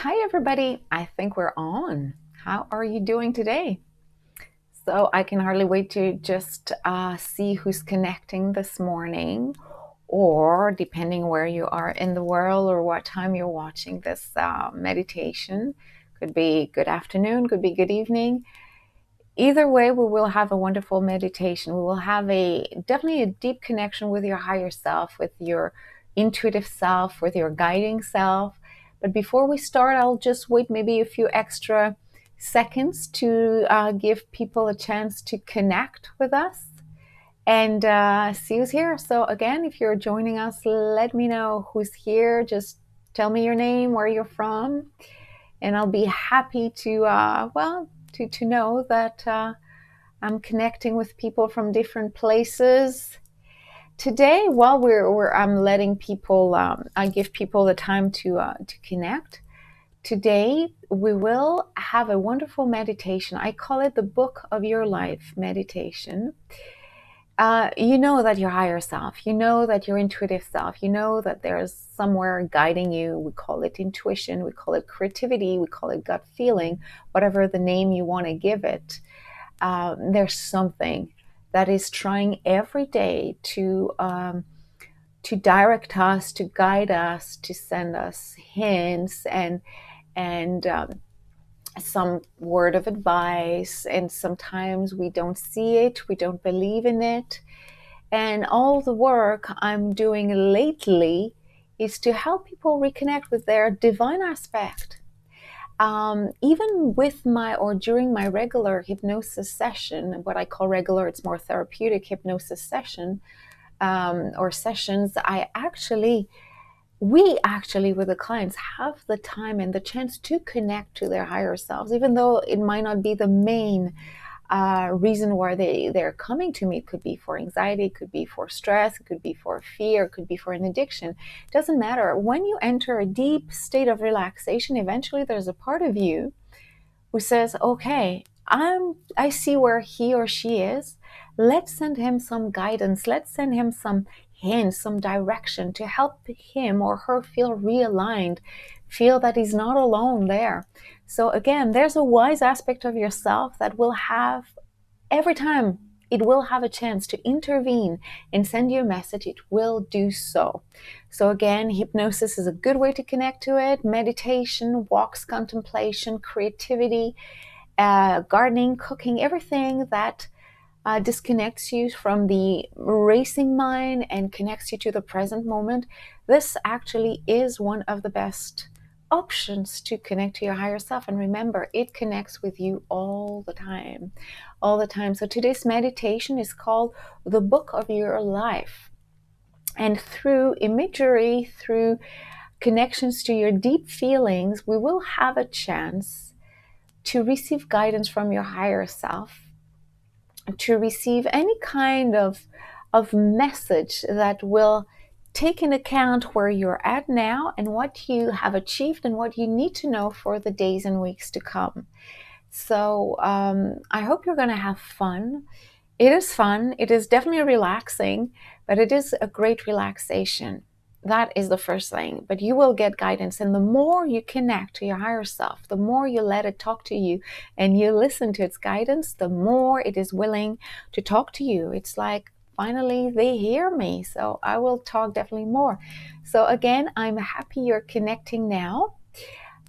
Hi, everybody. I think we're on. How are you doing today? So I can hardly wait to just see who's connecting this morning, or depending where you are in the world or what time you're watching this meditation. Could be good afternoon, could be good evening. Either way, we will have a wonderful meditation. We will have definitely a deep connection with your higher self, with your intuitive self, with your guiding self. But before we start, I'll just wait maybe a few extra seconds to give people a chance to connect with us and see who's here. So again, if you're joining us, let me know who's here. Just tell me your name, where you're from, and I'll be happy to to know that I'm connecting with people from different places. Today, while I'm letting people, I give people the time to connect. Today, we will have a wonderful meditation. I call it the Book of Your Life meditation. You know that your higher self, you know that your intuitive self, you know that there's somewhere guiding you. We call it intuition, we call it creativity, we call it gut feeling, whatever the name you want to give it. There's something that is trying every day to direct us, to guide us, to send us hints and some word of advice. And sometimes we don't see it, we don't believe in it. And all the work I'm doing lately is to help people reconnect with their divine aspect. Even with during my regular hypnosis session, what I call regular, it's more therapeutic hypnosis session or sessions, we actually with the clients have the time and the chance to connect to their higher selves, even though it might not be the main reason why they're coming to me. It could be for anxiety, it could be for stress, it could be for fear, it could be for an addiction. It doesn't matter. When you enter a deep state of relaxation, eventually there's a part of you who says, okay, I see where he or she is. Let's send him some guidance. Let's send him some hints, some direction to help him or her feel realigned, feel that he's not alone there. So again, there's a wise aspect of yourself that will have, every time it will have a chance to intervene and send you a message, it will do so. So again, hypnosis is a good way to connect to it. Meditation, walks, contemplation, creativity, gardening, cooking, everything that disconnects you from the racing mind and connects you to the present moment. This actually is one of the best options to connect to your higher self. And remember, it connects with you all the time, all the time. So today's meditation is called the Book of Your Life. And through imagery, through connections to your deep feelings, we will have a chance to receive guidance from your higher self, to receive any kind of message that will take into account where you're at now and what you have achieved and what you need to know for the days and weeks to come. So I hope you're going to have fun. It is fun. It is definitely relaxing, but it is a great relaxation. That is the first thing. But you will get guidance. And the more you connect to your higher self, the more you let it talk to you and you listen to its guidance, the more it is willing to talk to you. It's like, finally, they hear me. So I will talk definitely more. So again, I'm happy you're connecting now.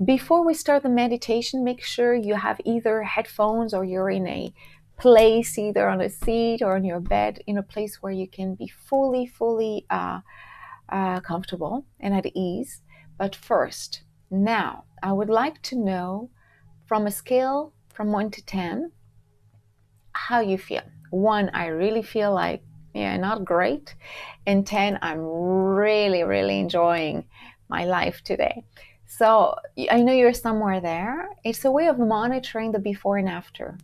Before we start the meditation, make sure you have either headphones or you're in a place, either on a seat or on your bed, in a place where you can be fully comfortable and at ease. But first, now, I would like to know, from a scale from 1 to 10, how you feel. 1, I really feel like, not great. And 10, I'm really enjoying my life today. So I know you're somewhere there. It's a way of monitoring the before and after.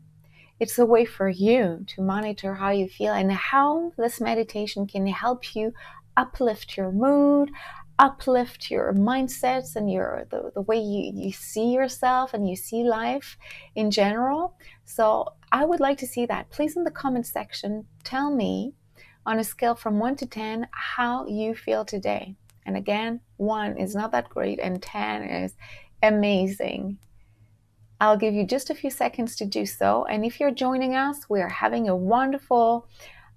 It's a way for you to monitor how you feel and how this meditation can help you uplift your mood, uplift your mindsets and the way you see yourself and you see life in general. So I would like to see that. Please, in the comment section, tell me on a scale from 1 to 10 how you feel today. And again, 1 is not that great and 10 is Amazing. I'll give you just a few seconds to do so. And if you're joining us, we are having a wonderful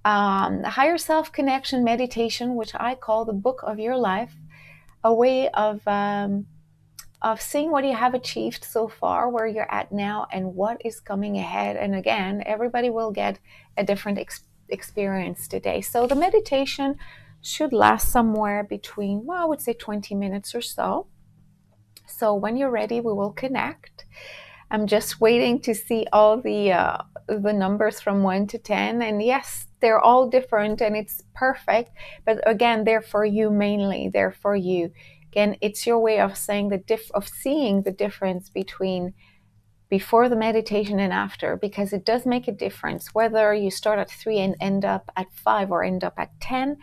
higher self connection meditation, which I call the book of your life, a way of seeing what you have achieved so far, where you're at now, and what is coming ahead. And again, everybody will get a different experience today. So the meditation should last somewhere between, well, I would say 20 minutes or so. So when you're ready, we will connect. I'm just waiting to see all the numbers from 1 to 10. And yes, they're all different and it's perfect. But again, they're for you mainly. They're for you. Again, it's your way of saying of seeing the difference between before the meditation and after, because it does make a difference whether you start at 3 and end up at 5 or end up at 10.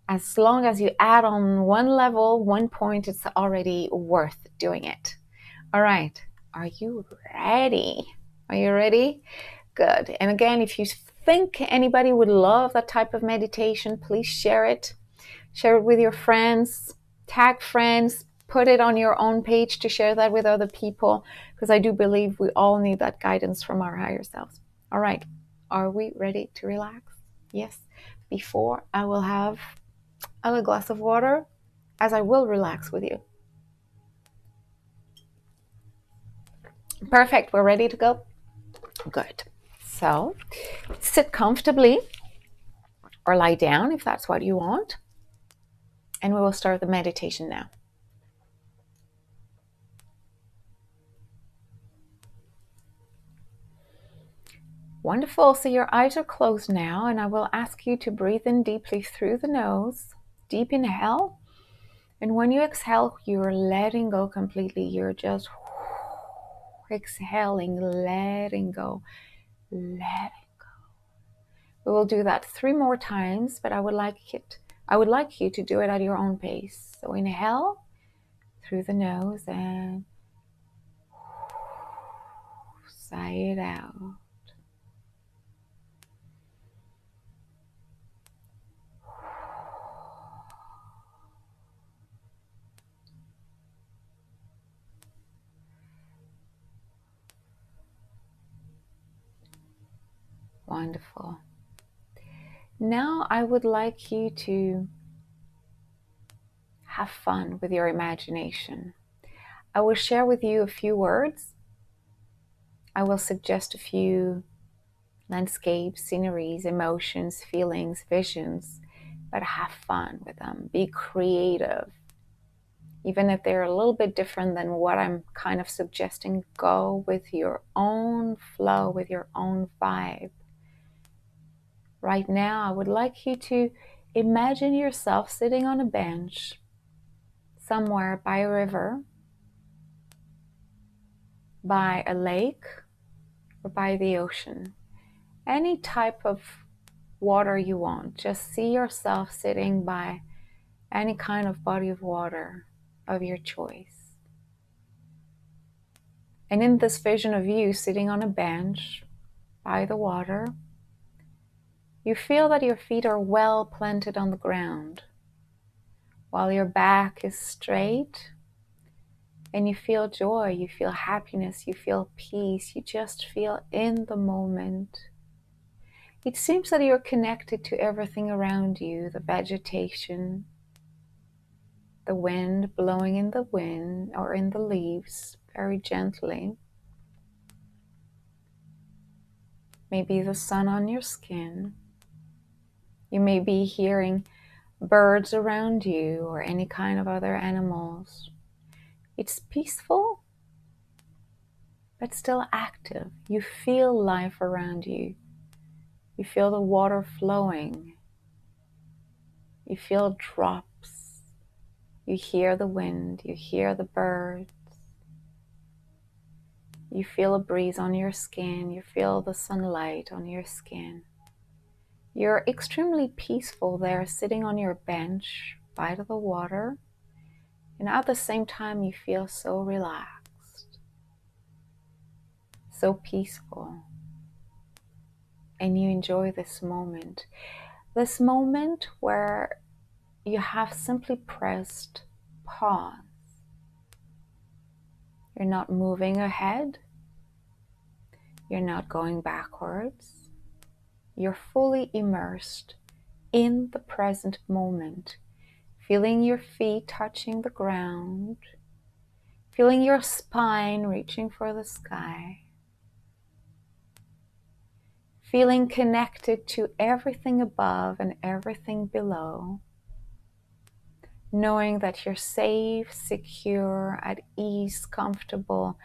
As long as you add on one level, 1 point, it's already worth doing it. All right. Are you ready? Are you ready? Good. And again, if you think anybody would love that type of meditation, please share it. Share it with your friends, tag friends, put it on your own page to share that with other people, because I do believe we all need that guidance from our higher selves. All right. Are we ready to relax? Yes. Before I will have a little glass of water, as I will relax with you. Perfect. We're ready to go. Good. So sit comfortably or lie down if that's what you want. And we will start the meditation now. Wonderful. So your eyes are closed now, and I will ask you to breathe in deeply through the nose. Deep inhale. And when you exhale, you're letting go completely. You're just exhaling, letting go, letting go. We will do that 3 more times, but I would like you to do it at your own pace. So inhale through the nose and sigh it out. Wonderful. Now I would like you to have fun with your imagination. I will share with you a few words. I will suggest a few landscapes, sceneries, emotions, feelings, visions, but have fun with them. Be creative. Even if they're a little bit different than what I'm kind of suggesting, go with your own flow, with your own vibe. Right now, I would like you to imagine yourself sitting on a bench somewhere by a river, by a lake, or by the ocean. Any type of water you want. Just see yourself sitting by any kind of body of water of your choice. And in this vision of you sitting on a bench by the water, you feel that your feet are well planted on the ground, while your back is straight, and you feel joy, you feel happiness, you feel peace, you just feel in the moment. It seems that you're connected to everything around you, the vegetation, the wind blowing in the wind or in the leaves very gently. Maybe the sun on your skin. You may be hearing birds around you or any kind of other animals. It's peaceful, but still active. You feel life around you. You feel the water flowing. You feel drops. You hear the wind. You hear the birds. You feel a breeze on your skin. You feel the sunlight on your skin. You're extremely peaceful there, sitting on your bench by the water. And at the same time, you feel so relaxed, so peaceful. And you enjoy this moment where you have simply pressed pause. You're not moving ahead. You're not going backwards. You're fully immersed in the present moment, feeling your feet touching the ground, feeling your spine reaching for the sky, feeling connected to everything above and everything below, knowing that you're safe, secure, at ease, comfortable,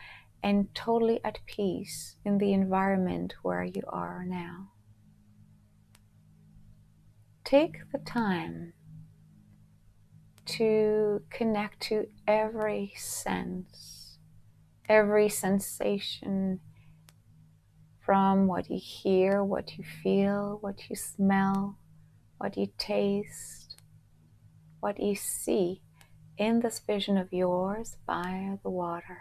and totally at peace in the environment where you are now. Take the time to connect to every sense, every sensation, from what you hear, what you feel, what you smell, what you taste, what you see in this vision of yours by the water.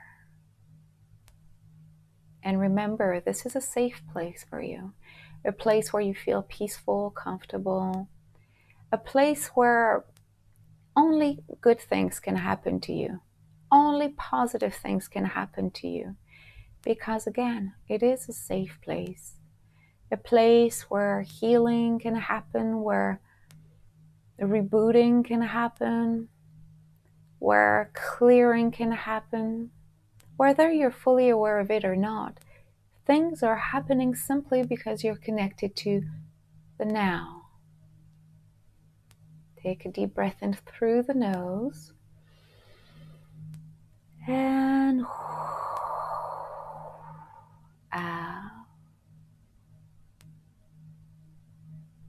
And remember, this is a safe place for you, a place where you feel peaceful, comfortable, a place where only good things can happen to you, only positive things can happen to you, because again, it is a safe place, a place where healing can happen, where rebooting can happen, where clearing can happen. Whether you're fully aware of it or not, things are happening simply because you're connected to the now. Take a deep breath in through the nose and out.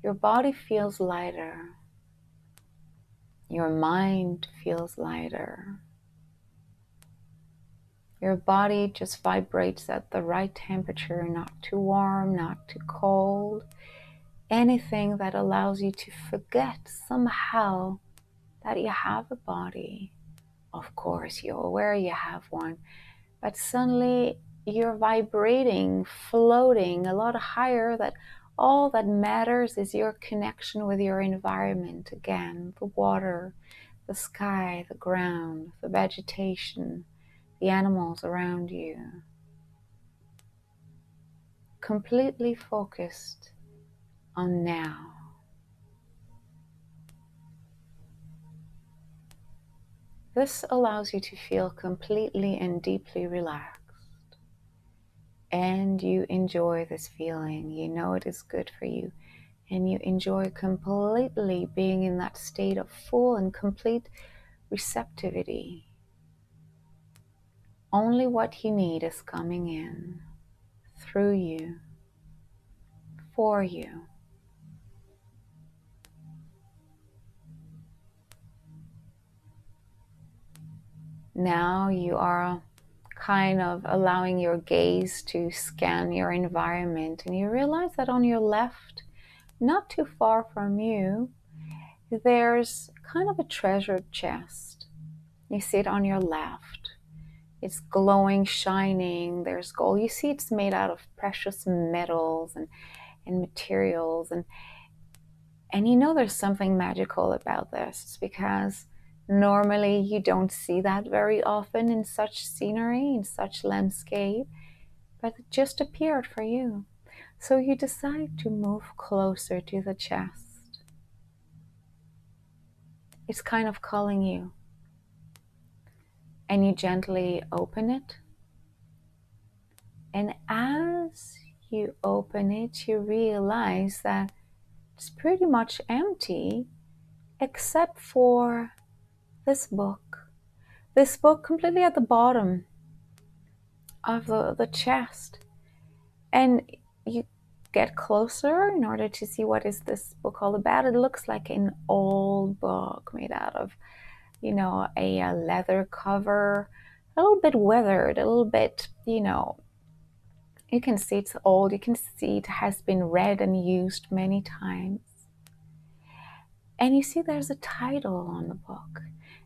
Your body feels lighter. Your mind feels lighter. Your body just vibrates at the right temperature, not too warm, not too cold. Anything that allows you to forget somehow that you have a body. Of course, you're aware you have one, but suddenly you're vibrating, floating a lot higher, that all that matters is your connection with your environment. Again, the water, the sky, the ground, the vegetation, the animals around you. Completely focused on now. This allows you to feel completely and deeply relaxed. And you enjoy this feeling. You know it is good for you. And you enjoy completely being in that state of full and complete receptivity. Only what you need is coming in through you, for you. Now you are kind of allowing your gaze to scan your environment, and you realize that on your left, not too far from you, there's kind of a treasure chest. You see it on your left. It's glowing, shining. There's gold. You see it's made out of precious metals and materials. And you know there's something magical about this. It's because normally you don't see that very often in such scenery, in such landscape. But it just appeared for you. So you decide to move closer to the chest. It's kind of calling you. And you gently open it. And as you open it, you realize that it's pretty much empty except for this book. This book completely at the bottom of the chest. And you get closer in order to see what is this book all about. It looks like an old book made out of, a leather cover, a little bit weathered, a little bit, you can see it's old. You can see it has been read and used many times. And you see there's a title on the book.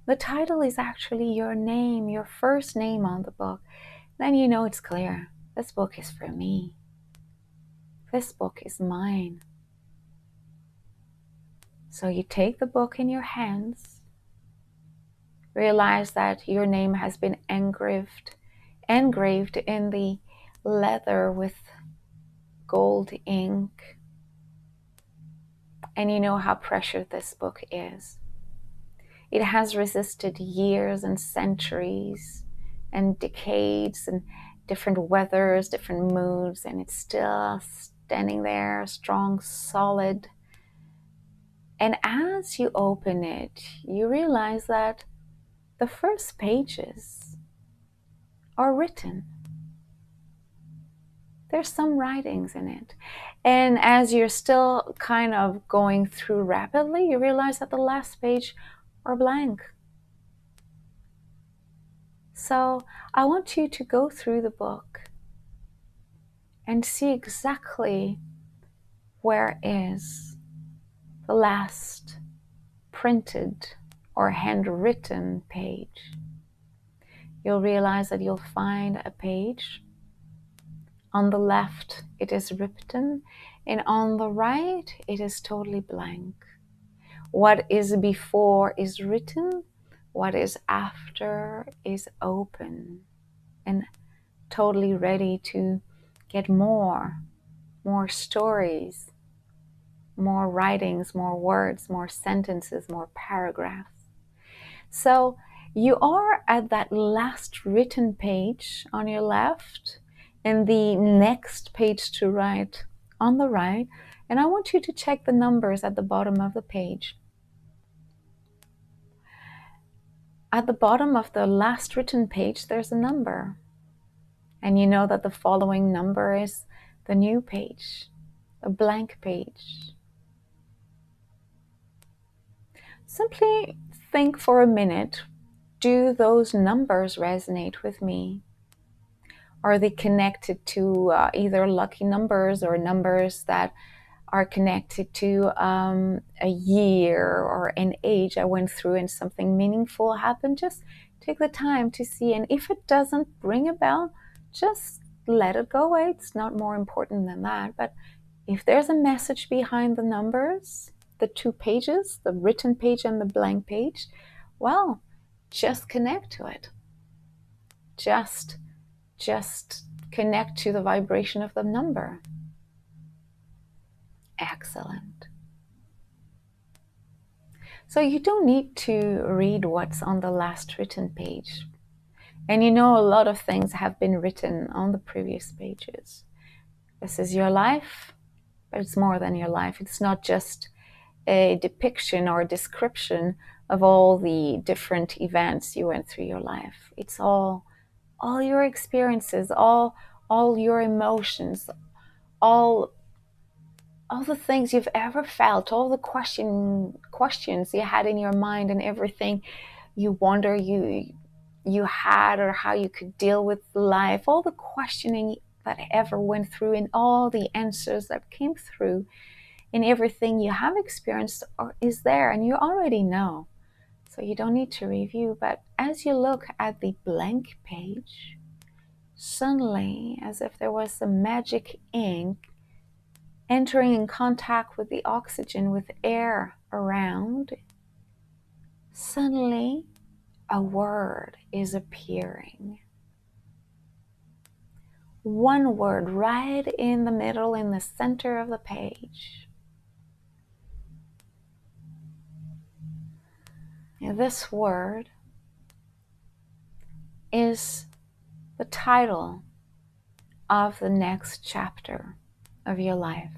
The title is actually your name, your first name on the book. Then you know it's clear. This book is for me. This book is mine. So you take the book in your hands, realize that your name has been engraved engraved in the leather with gold ink. And you know how precious this book is. It has resisted years and centuries and decades and different weathers, different moods, and it's still standing there, strong, solid. And as you open it, you realize that the first pages are written. There's some writings in it. And as you're still kind of going through rapidly, you realize that the last page are blank. So I want you to go through the book and see exactly where is the last printed or handwritten page. You'll realize that you'll find a page. On the left, it is written, and on the right, it is totally blank. What is before is written, what is after is open and totally ready to get more stories, more writings, more words, more sentences, more paragraphs. So you are at that last written page on your left and the next page to write on the right. And I want you to check the numbers at the bottom of the page. At the bottom of the last written page, there's a number. And you know that the following number is the new page, a blank page. Simply think for a minute, do those numbers resonate with me? Are they connected to either lucky numbers or numbers that are connected to a year or an age I went through and something meaningful happened? Just take the time to see. And if it doesn't ring a bell, just let it go away. It's not more important than that. But if there's a message behind the numbers, the two pages, the written page and the blank page, well, just connect to it. Just connect to the vibration of the number. Excellent. So you don't need to read what's on the last written page. And you know, a lot of things have been written on the previous pages. This is your life, but it's more than your life. It's not just a depiction or a description of all the different events you went through your life. It's all your experiences, all your emotions, all the things you've ever felt, all the questions you had in your mind, and everything you wonder you had, or how you could deal with life, all the questioning that ever went through, and all the answers that came through, and everything you have experienced is there, and you already know. So you don't need to review. But as you look at the blank page, suddenly, as if there was some magic ink entering in contact with the oxygen, with air around, suddenly a word is appearing. One word right in the middle, in the center of the page. And this word is the title of the next chapter of your life.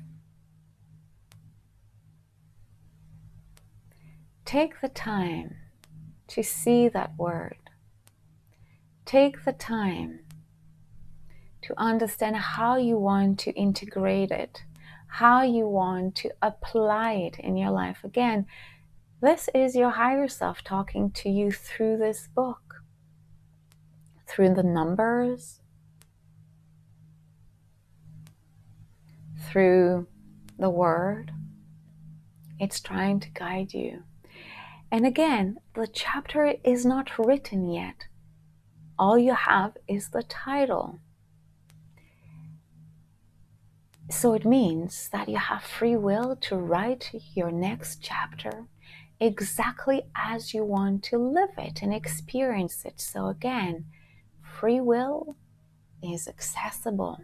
Take the time to see that word. Take the time to understand how you want to integrate it, how you want to apply it in your life. Again, this is your higher self talking to you through this book, through the numbers, through the word. It's trying to guide you. And again, the chapter is not written yet. All you have is the title. So it means that you have free will to write your next chapter exactly as you want to live it and experience it. So again, Free will is accessible.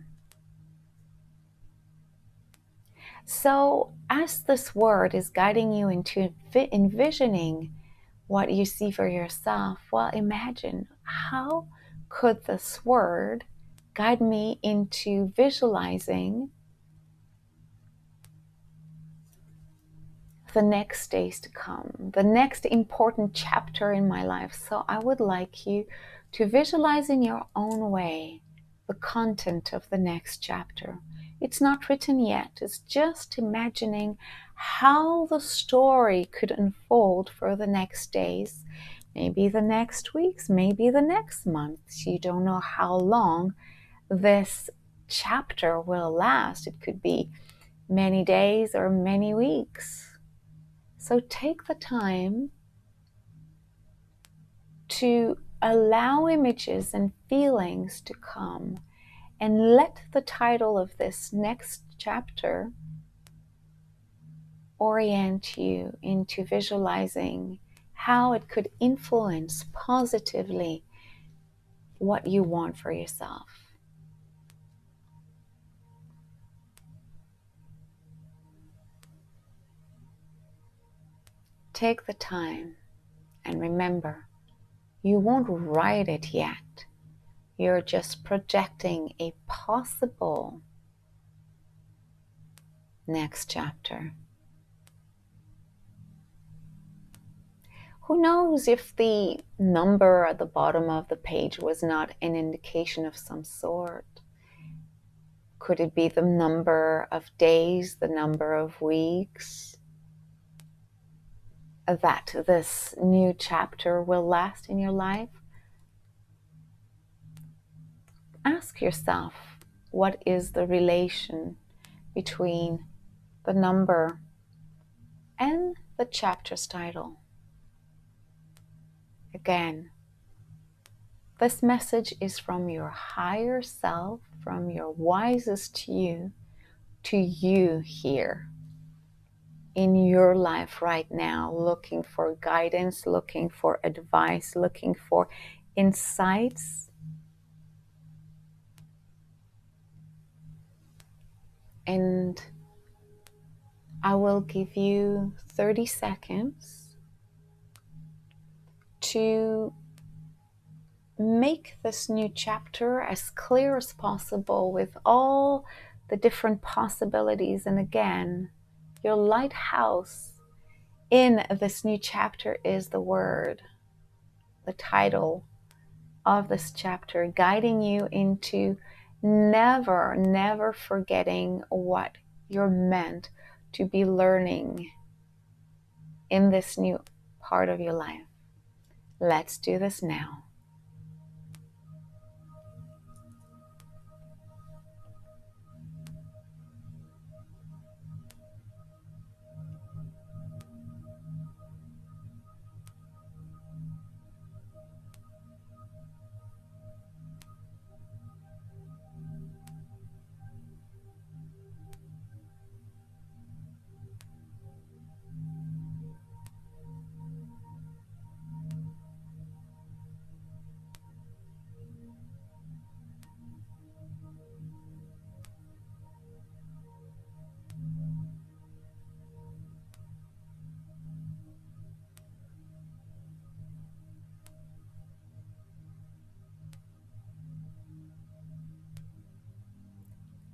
So as this word is guiding you into envisioning what you see for yourself, well, imagine, how could this word guide me into visualizing the next days to come, the next important chapter in my life? So I would like you to visualize in your own way the content of the next chapter. It's not written yet. It's just imagining how the story could unfold for the next days, maybe the next weeks, maybe the next months. You don't know how long this chapter will last. It could be many days or many weeks. So take the time to allow images and feelings to come, and let the title of this next chapter orient you into visualizing how it could influence positively what you want for yourself. Take the time and remember, you won't write it yet. You're just projecting a possible next chapter. Who knows if the number at the bottom of the page was not an indication of some sort? Could it be the number of days, the number of weeks that this new chapter will last in your life? Ask yourself, what is the relation between the number and the chapter's title? Again, this message is from your higher self, from your wisest you, to you here in your life right now, looking for guidance, looking for advice, looking for insights. And I will give you 30 seconds to make this new chapter as clear as possible with all the different possibilities. And again, your lighthouse in this new chapter is the word, the title of this chapter, guiding you into never forgetting what you're meant to be learning in this new part of your life. Let's do this now.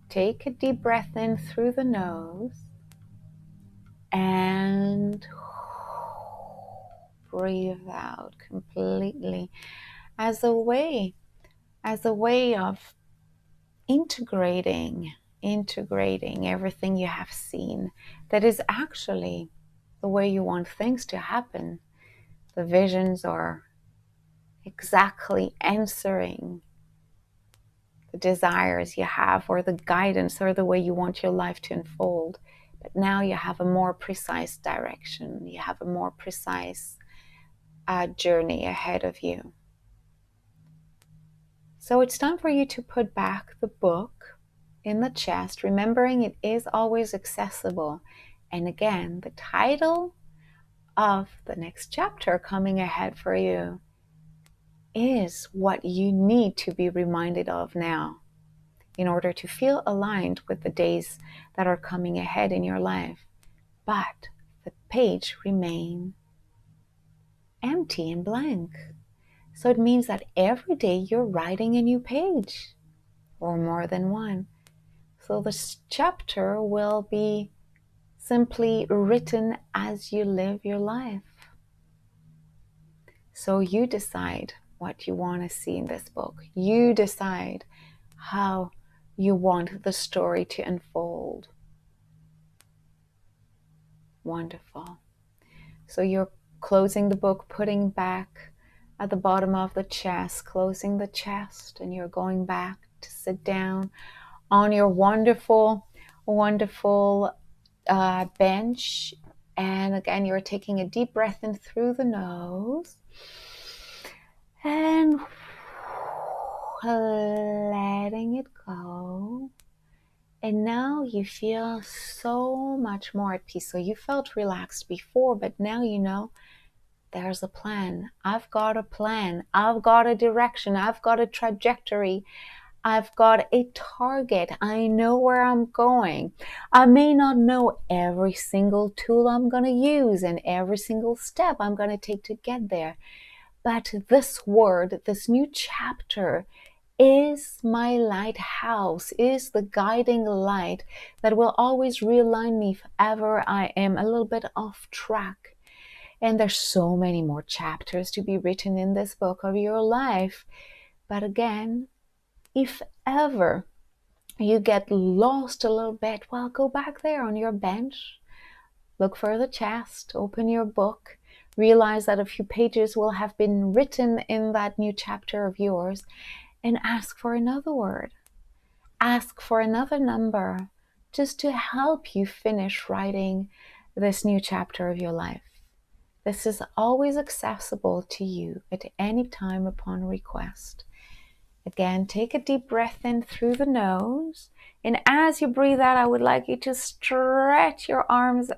Take a deep breath in through the nose and breathe out completely as a way of integrating everything you have seen that is actually the way you want things to happen. The visions are exactly answering the desires you have, or the guidance, or the way you want your life to unfold. But now you have a more precise direction. You have a more precise journey ahead of you. So it's time for you to put back the book in the chest, remembering it is always accessible. And again, the title of the next chapter coming ahead for you is what you need to be reminded of now in order to feel aligned with the days that are coming ahead in your life. But the page remains empty and blank. So it means that every day you're writing a new page or more than one. So this chapter will be simply written as you live your life. So you decide what you want to see in this book. You decide how you want the story to unfold. Wonderful. So you're closing the book, putting back at the bottom of the chest, closing the chest, and you're going back to sit down on your wonderful, wonderful bench. And again, you're taking a deep breath in through the nose and letting it go. And now you feel so much more at peace. So you felt relaxed before, but now you know there's a plan. I've got a plan. I've got a direction. I've got a trajectory. I've got a target. I know where I'm going. I may not know every single tool I'm going to use and every single step I'm going to take to get there. But this word, this new chapter, is my lighthouse, is the guiding light that will always realign me if ever I am a little bit off track. And there's so many more chapters to be written in this book of your life. But again, if ever you get lost a little bit, well, go back there on your bench, look for the chest, open your book, realize that a few pages will have been written in that new chapter of yours, and ask for another word. Ask for another number just to help you finish writing this new chapter of your life. This is always accessible to you at any time upon request. Again, take a deep breath in through the nose. And as you breathe out, I would like you to stretch your arms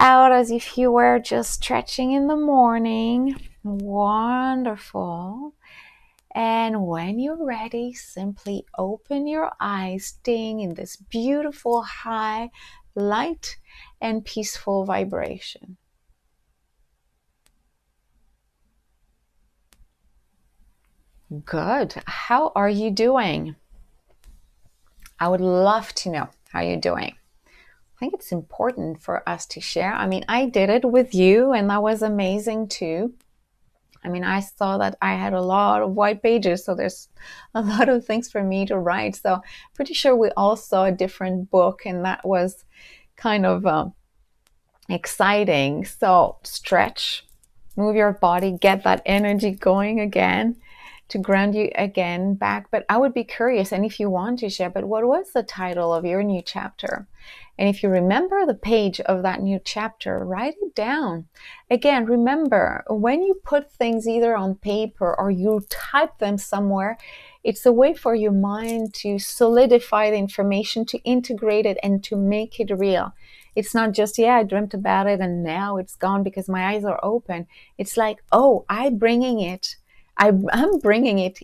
out as if you were just stretching in the morning. Wonderful. And when you're ready, simply open your eyes, staying in this beautiful, high, light, and peaceful vibration. Good. How are you doing? I would love to know how you're doing. I think it's important for us to share. I mean, I did it with you, and that was amazing too. I mean, I saw that I had a lot of white pages, so there's a lot of things for me to write. So pretty sure we all saw a different book, and that was kind of exciting. So stretch, move your body, get that energy going again to ground you again back. But I would be curious, and if you want to share, but what was the title of your new chapter? And if you remember the page of that new chapter, write it down. Again, remember, when you put things either on paper or you type them somewhere, it's a way for your mind to solidify the information, to integrate it, and to make it real. It's not just, yeah, I dreamt about it and now it's gone because my eyes are open. It's like, oh, I'm bringing it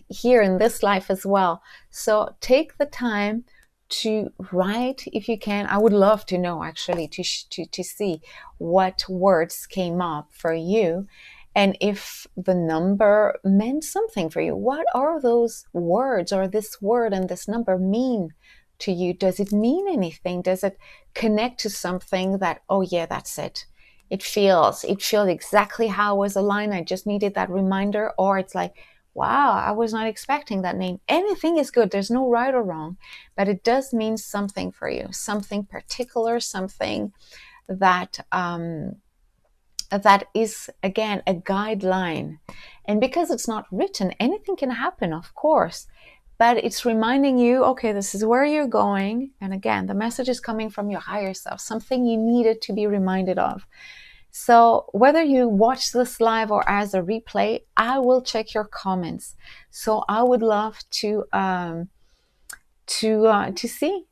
here in this life as well. So take the time to write if you can. I would love to know, actually, to see what words came up for you and if the number meant something for you. What are those words, or this word and this number, mean to you? Does it mean anything? Does it connect to something that, oh yeah, that's it? It feels exactly how I was aligned. I just needed that reminder. Or it's like, wow, I was not expecting that name. Anything is good. There's no right or wrong, but it does mean something for you, something particular, something that that is, again, a guideline. And because it's not written, anything can happen, of course, but it's reminding you, okay, this is where you're going. And again, the message is coming from your higher self, something you needed to be reminded of. So whether you watch this live or as a replay, I will check your comments. So I would love to see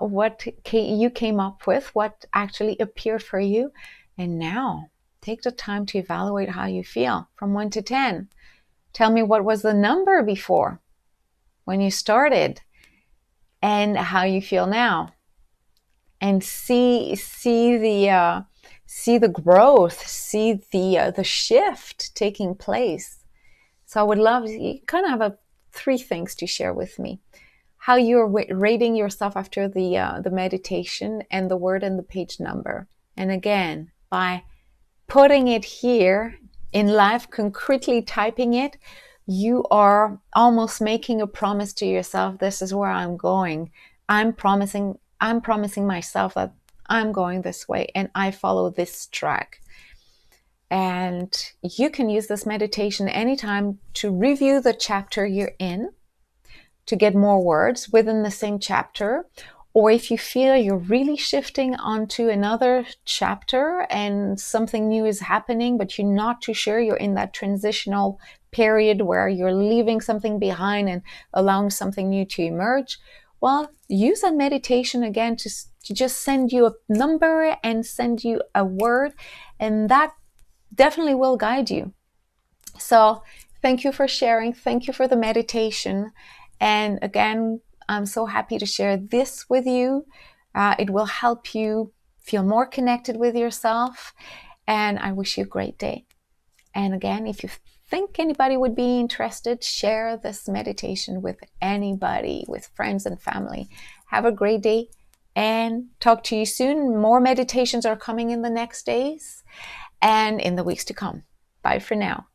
what you came up with, what actually appeared for you. And now take the time to evaluate how you feel from 1 to 10. Tell me what was the number before when you started and how you feel now. And see the growth, see the shift taking place. So I would love, you kind of have three things to share with me. How you're rating yourself after the meditation, and the word and the page number. And again, by putting it here in life, concretely typing it, you are almost making a promise to yourself. This is where I'm going. I'm promising myself that I'm going this way and I follow this track. And you can use this meditation anytime to review the chapter you're in, to get more words within the same chapter. Or if you feel you're really shifting onto another chapter and something new is happening, but you're not too sure, you're in that transitional period where you're leaving something behind and allowing something new to emerge, well, use that meditation again to just send you a number and send you a word, and that definitely will guide you. So thank you for sharing. Thank you for the meditation. And again, I'm so happy to share this with you. It will help you feel more connected with yourself. And I wish you a great day. And again, if you think anybody would be interested, share this meditation with anybody, with friends and family. Have a great day and talk to you soon. More meditations are coming in the next days and in the weeks to come. Bye for now.